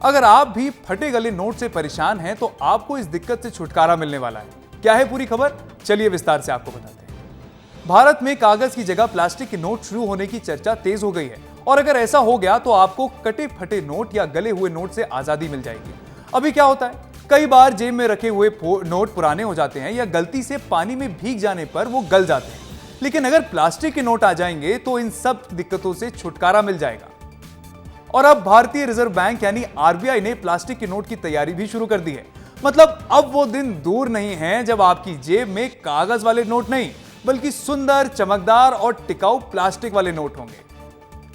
अगर आप भी फटे गले नोट से परेशान हैं तो आपको इस दिक्कत से छुटकारा मिलने वाला है। क्या है पूरी खबर, चलिए विस्तार से आपको बताते हैं। भारत में कागज की जगह प्लास्टिक के नोट शुरू होने की चर्चा तेज हो गई है और अगर ऐसा हो गया तो आपको कटे फटे नोट या गले हुए नोट से आजादी मिल जाएगी। अभी क्या होता है, कई बार जेब में रखे हुए नोट पुराने हो जाते हैं या गलती से पानी में भीग जाने पर वो गल जाते हैं, लेकिन अगर प्लास्टिक के नोट आ जाएंगे तो इन सब दिक्कतों से छुटकारा मिल जाएगा। और अब भारतीय रिजर्व बैंक यानी आरबीआई ने प्लास्टिक के नोट की तैयारी भी शुरू कर दी है। मतलब अब वो दिन दूर नहीं है जब आपकी जेब में कागज वाले नोट नहीं बल्कि सुंदर, चमकदार और टिकाऊ प्लास्टिक वाले नोट होंगे।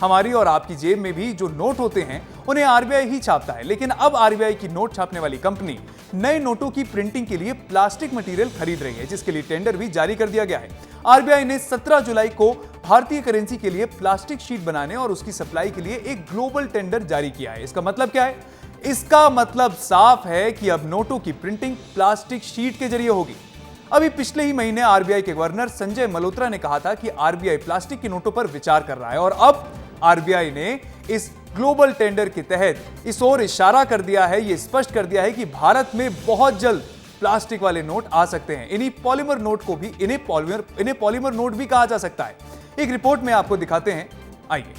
हमारी और आपकी जेब में भी जो नोट होते हैं उन्हें आरबीआई ही छापता है, लेकिन अब आरबीआई की नोट छापने वाली कंपनी नए नोटों की प्रिंटिंग के लिए प्लास्टिक मटेरियल खरीद रही है, जिसके लिए टेंडर भी जारी कर दिया गया है। आरबीआई ने 17 जुलाई को भारतीय करेंसी के लिए प्लास्टिक शीट बनाने और उसकी सप्लाई के लिए एक ग्लोबल टेंडर जारी किया है। इसका मतलब क्या है? इसका मतलब साफ है कि अब नोटों की प्रिंटिंग प्लास्टिक शीट के जरिए होगी। अभी पिछले ही महीने आरबीआई के गवर्नर संजय मल्होत्रा ने कहा था कि आरबीआई प्लास्टिक के नोटों पर विचार कर रहा है और अब आरबीआई ने इस ग्लोबल टेंडर के तहत इस ओर इशारा कर दिया है, ये स्पष्ट कर दिया है कि भारत में बहुत जल्द प्लास्टिक वाले नोट आ सकते हैं। इन्हीं पॉलीमर नोट को भी इन्हें पॉलीमर नोट भी कहा जा सकता है। एक रिपोर्ट में आपको दिखाते हैं, आइए।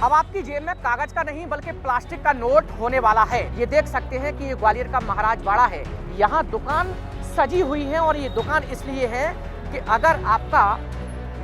अब आपकी जेब में कागज का नहीं बल्कि प्लास्टिक का नोट होने वाला है। ये देख सकते हैं कि ये ग्वालियर का महाराजवाड़ा है। यहाँ दुकान सजी हुई है और ये दुकान इसलिए है कि अगर आपका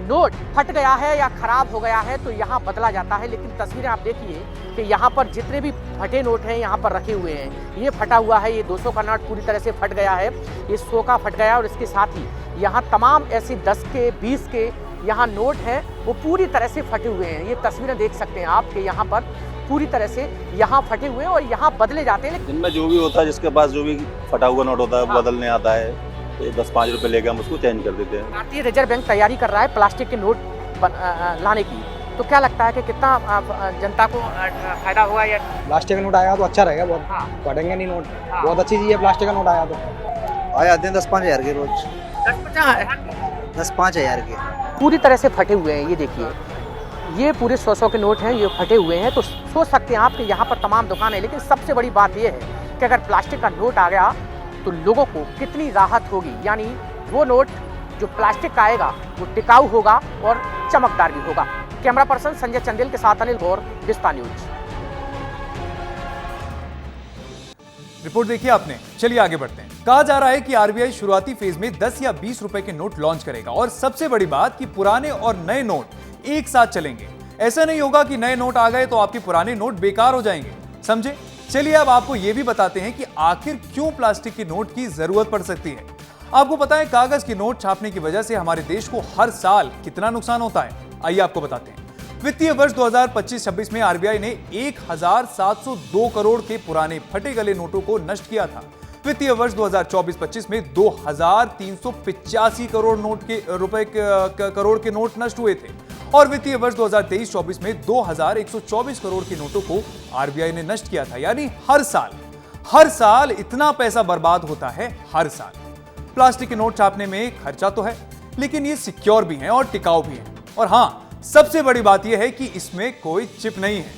नोट फट गया है या खराब हो गया है तो यहाँ बदला जाता है। लेकिन तस्वीरें आप देखिए कि यहाँ पर जितने भी फटे नोट हैं यहाँ पर रखे हुए हैं। ये फटा हुआ है, ये 200 का नोट पूरी तरह से फट गया है, ये 100 का फट गया और इसके साथ ही यहाँ तमाम ऐसे 10 के 20 के यहाँ नोट हैं वो पूरी तरह से फटे हुए हैं। ये तस्वीरें देख सकते हैं आप कि यहाँ पर पूरी तरह से यहाँ फटे हुए हैं और यहाँ बदले जाते हैं। दिन में जो भी होता है, जिसके पास जो भी फटा हुआ नोट होता है वो बदलने आता है, तो 10-5 रुपए लेके हम उसको चेंज कर देते हैं। भारतीय रिजर्व बैंक तैयारी कर रहा है प्लास्टिक के नोट लाने की, तो क्या लगता है कि कितना जनता को फायदा होगा? या प्लास्टिक का नोट आएगा तो अच्छा रहेगा, बहुत फटेंगे नहीं नोट। बहुत अच्छी चीज़ है प्लास्टिक का नोट आया तो। आए आते हैं 10-5 हज़ार के रोज, 10-5 हज़ार के पूरी तरह से फटे हुए हैं। ये देखिए, ये पूरे 100 के नोट हैं, ये फटे हुए हैं। तो सोच सकते हैं आप कि यहाँ पर तमाम दुकान है, लेकिन सबसे बड़ी बात ये है कि अगर प्लास्टिक का नोट आ गया तो लोगों को कितनी राहत होगी। यानी वो नोट जो प्लास्टिक का आएगा वो टिकाऊ होगा और चमकदार भी होगा। कैमरा पर्सन संजय चंदेल के साथ अनिल गौर, विस्तार न्यूज। रिपोर्ट देखिए आपने, चलिए आगे बढ़ते हैं। कहा जा रहा है कि आरबीआई शुरुआती फेज में 10 या 20 रुपए के नोट लॉन्च करेगा और सबसे बड़ी बात कि पुराने और नए नोट एक साथ चलेंगे। ऐसा नहीं होगा कि नए नोट आ गए तो आपके पुराने नोट बेकार हो जाएंगे, समझे? चलिए अब आपको यह भी बताते हैं कि आखिर क्यों प्लास्टिक के नोट की जरूरत पड़ सकती है। आपको पता है कागज के नोट छापने की वजह से हमारे देश को हर साल कितना नुकसान होता है? आइए आपको बताते हैं। वित्तीय वर्ष 2025-26 में आरबीआई ने 1702 करोड़ के पुराने फटे गले नोटों को नष्ट किया था। वित्तीय वर्ष 2024-25 में 2385 करोड़ के नोट नष्ट हुए थे और वित्तीय वर्ष 2023-24 में 2124 करोड़ के नोटों को आरबीआई ने नष्ट किया था। यानी हर साल इतना पैसा बर्बाद होता है हर साल। प्लास्टिक के नोट छापने में खर्चा तो है, लेकिन ये सिक्योर भी है और टिकाऊ भी है। और हाँ, सबसे बड़ी बात यह है कि इसमें कोई चिप नहीं है।